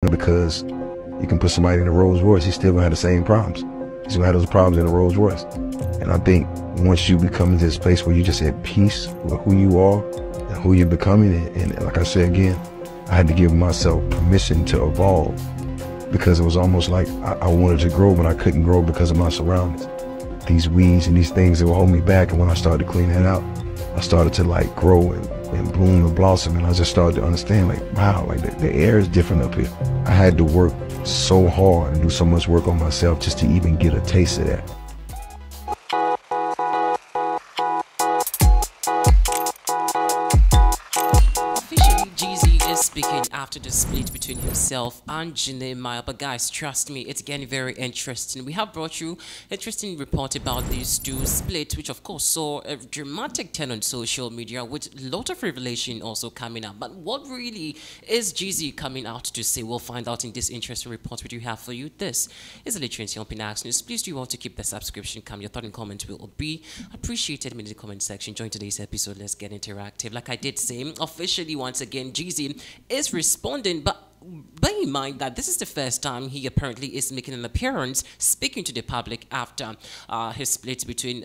because you can put somebody in a Rolls Royce, he's still gonna have the same problems. He's gonna have those problems in a Rolls Royce. And I think once you become into this place where you're just at peace with who you are and who you're becoming, and like I said again, I had to give myself permission to evolve, because it was almost like I wanted to grow, but I couldn't grow because of my surroundings. These weeds and these things that would hold me back, and when I started to clean that out, I started to like grow and bloom and blossom, and I just started to understand, like, wow, like the air is different up here. I had to work so hard and do so much work on myself just to even get a taste of that. Jeezy is speaking after the split between himself and Jeannie. But guys, trust me, it's getting very interesting. We have brought you an interesting report about these two split, which of course saw a dramatic turn on social media with a lot of revelation also coming up. But what really is Jeezy coming out to say? We'll find out in this interesting report we do have for you. This is a literacy on Pinax News. Please do want to keep the subscription come. Your thought and comment will be appreciated in the comment section. Join today's episode. Let's get interactive. Like I did say, officially once again, Jeezy is responding, but bear in mind that this is the first time he apparently is making an appearance speaking to the public after his split between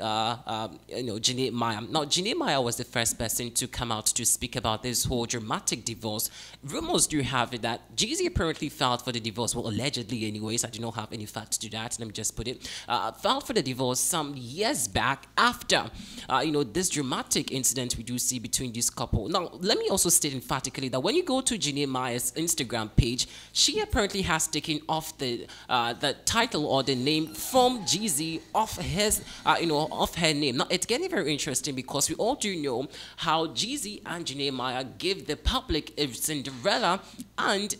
Jeannie Maya. Now, Jeannie Maya was the first person to come out to speak about this whole dramatic divorce. Rumors do have it that Jeezy apparently filed for the divorce, well, allegedly anyways, I do not have any facts to that, let me just put it, filed for the divorce some years back after this dramatic incident we do see between this couple. Now, let me also state emphatically that when you go to Jeannie Maya's Instagram page, she apparently has taken off the title or the name from Jeezy off his off her name. Now it's getting very interesting because we all do know how Jeezy and Jeannie Maya give the public a Cinderella and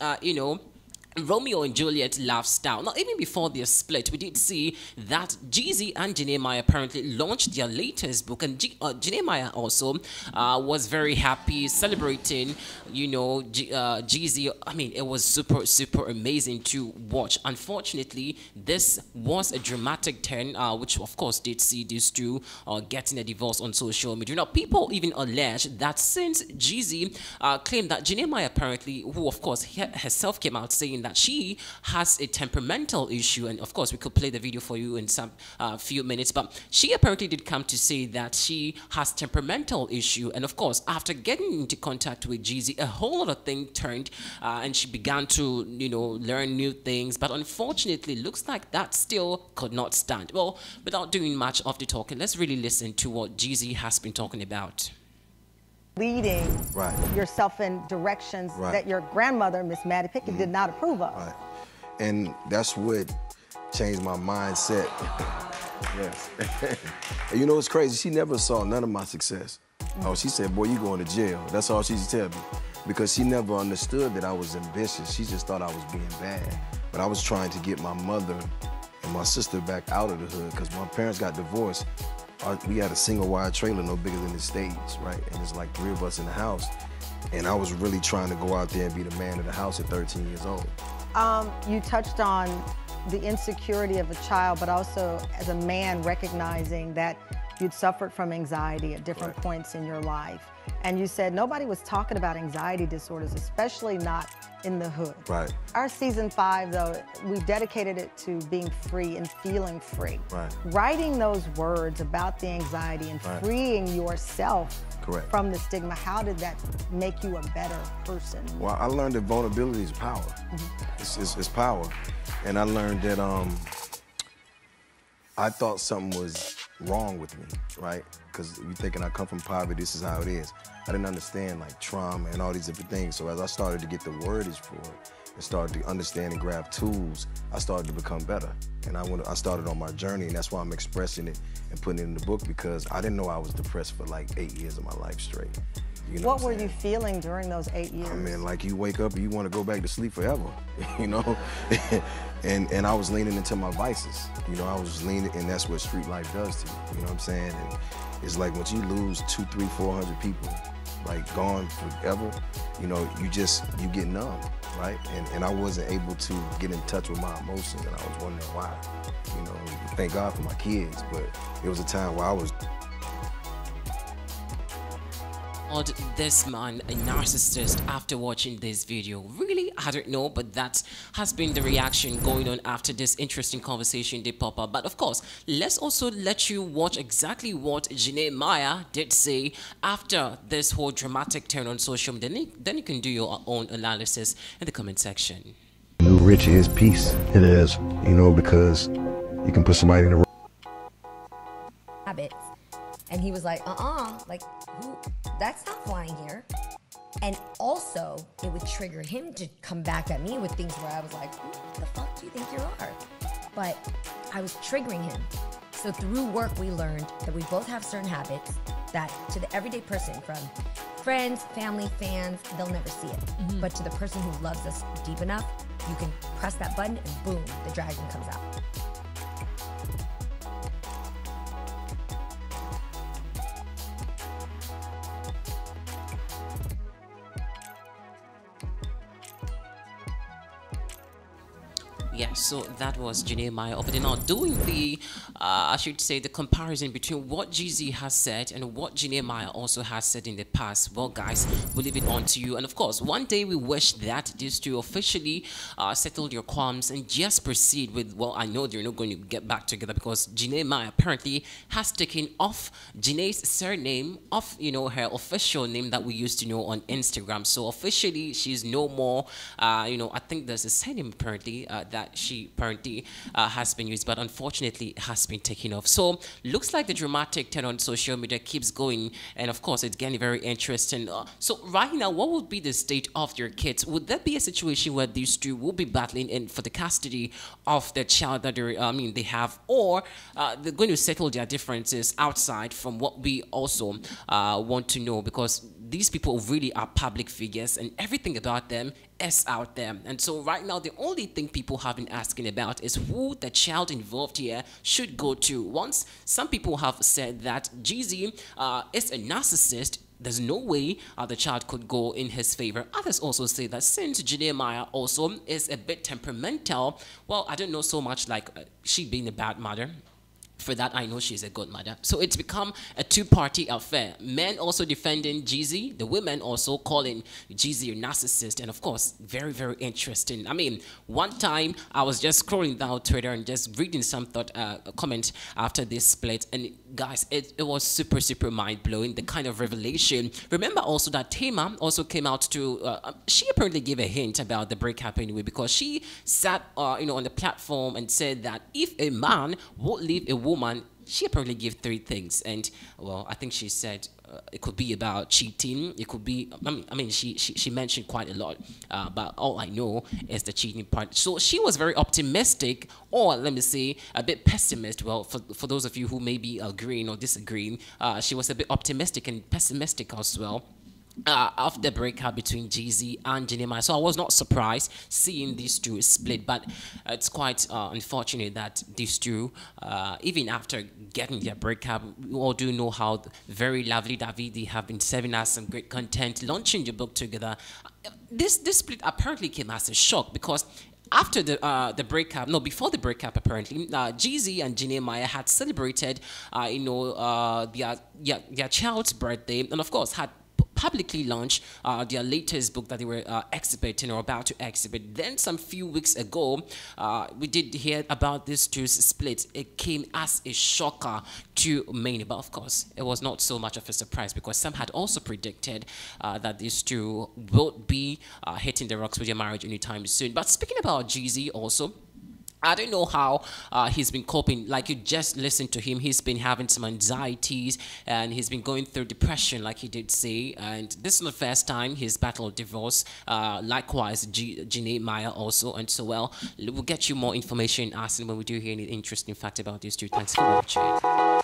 Romeo and Juliet lifestyle. Now, even before their split, we did see that Jeezy and Jeannie Maya apparently launched their latest book, and Jeannie Maya also was very happy celebrating, Jeezy. I mean, it was super, super amazing to watch. Unfortunately, this was a dramatic turn, which of course did see these two getting a divorce on social media. Now, people even allege that since Jeezy claimed that Jeannie Maya apparently, who of course herself came out saying that she has a temperamental issue, and of course we could play the video for you in some few minutes, but she apparently did come to say that she has temperamental issue, and of course after getting into contact with Jeezy, a whole lot of things turned, and she began to learn new things, but unfortunately looks like that still could not stand. Well, without doing much of the talking, let's really listen to what Jeezy has been talking about. Leading yourself in directions that your grandmother, Miss Maddie Pickett, did not approve of. Right. And that's what changed my mindset. Yes. And it's crazy. She never saw none of my success. Oh, she said, boy, you going to jail. That's all she used to tell me. Because she never understood that I was ambitious. She just thought I was being bad. But I was trying to get my mother and my sister back out of the hood because my parents got divorced. We had a single wide trailer no bigger than the stage, right? And it's like 3 of us in the house. And I was really trying to go out there and be the man of the house at 13 years old. You touched on the insecurity of a child, but also as a man recognizing that you'd suffered from anxiety at different points in your life. And you said nobody was talking about anxiety disorders, especially not in the hood. Right. Our season 5, though, we dedicated it to being free and feeling free. Right. Writing those words about the anxiety and freeing yourself from the stigma, how did that make you a better person? Well, I learned that vulnerability is power. It's power. And I learned that I thought something was wrong with me, right? Because you thinking I come from poverty, this is how it is. I didn't understand like trauma and all these different things. So as I started to get the wordage for it and started to understand and grab tools, I started to become better. And I started on my journey, and that's why I'm expressing it and putting it in the book, because I didn't know I was depressed for like 8 years of my life straight. What were you feeling during those 8 years? I mean, like you wake up and you want to go back to sleep forever, and I was leaning into my vices. I was leaning, and that's what street life does to you. You know what I'm saying? And it's like once you lose 200, 300, 400 people, like gone forever, you get numb, right? And I wasn't able to get in touch with my emotions, and I was wondering why. Thank God for my kids, but it was a time where I was called this man a narcissist after watching this video? Really? I don't know, but that has been the reaction going on after this interesting conversation did pop up. But of course, let's also let you watch exactly what Jeannie Maya did say after this whole dramatic turn on social media. Then you can do your own analysis in the comment section. New rich is peace. It is, you know, because you can put somebody in the habits. And he was like, like, who? That's not flying here. And also, it would trigger him to come back at me with things where I was like, who the fuck do you think you are? But I was triggering him. So through work, we learned that we both have certain habits that to the everyday person, from friends, family, fans, they'll never see it. But to the person who loves us deep enough, you can press that button and boom, the dragon comes out. Yeah, so that was Jeannie Maya over there now doing the, I should say, the comparison between what Jeezy has said and what Jeannie Maya also has said in the past. Well, guys, we'll leave it on to you. And of course, one day we wish that these two officially settled your qualms and just proceed with, well, I know they're not going to get back together because Jeannie Maya apparently has taken off Jeannie's surname off, you know, her official name that we used to know on Instagram. So officially, she's no more, you know, I think there's a surname apparently that she apparently has been used, but unfortunately has been taken off. So looks like the dramatic turn on social media keeps going, and of course it's getting very interesting. So right now, what would be the state of your kids? Would there be a situation where these two will be battling in for the custody of the child that they have, or they're going to settle their differences outside from what we also want to know, because these people really are public figures and everything about them is out there. And so right now, the only thing people have been asking about is who the child involved here should go to. Once some people have said that Jeezy is a narcissist, there's no way the child could go in his favor. Others also say that since Jeannie Maya also is a bit temperamental, well, I don't know so much like she being a bad mother. For that, I know she's a good mother. So it's become a two-party affair. Men also defending Jeezy, the women also calling Jeezy a narcissist. And of course, very, very interesting. I mean, one time I was just scrolling down Twitter and just reading some comment after this split. And guys, it was super, super mind-blowing, the kind of revelation. Remember also that Tema also came out to, she apparently gave a hint about the breakup anyway, because she sat, on the platform and said that if a man would leave a woman, she apparently gave 3 things. And well, I think she said it could be about cheating, it could be, she mentioned quite a lot, but all I know is the cheating part. So she was very optimistic, or let me say a bit pessimist. Well, for those of you who may be agreeing or disagreeing, she was a bit optimistic and pessimistic as well of the breakup between Jeezy and Jeannie Maya. So I was not surprised seeing these two split, but it's quite unfortunate that these two, even after getting their breakup, we all do know how very lovely Davide have been serving us some great content, launching the book together. This split apparently came as a shock, because after the breakup, no, before the breakup, apparently, Jeezy and Jeannie Maya had celebrated, their child's birthday, and of course had publicly launched their latest book that they were exhibiting or about to exhibit. Then some few weeks ago, we did hear about this two split. It came as a shocker to many, but of course, it was not so much of a surprise, because some had also predicted that these two will be hitting the rocks with their marriage anytime soon. But speaking about Jeezy also, I don't know how he's been coping. Like, you just listened to him. He's been having some anxieties and he's been going through depression, like he did say. And this is not the first time he's battled divorce. Likewise, Jeannie Maya also. And so, well, we'll get you more information, Arsenal, when we do hear any interesting fact about these two. Thanks for watching.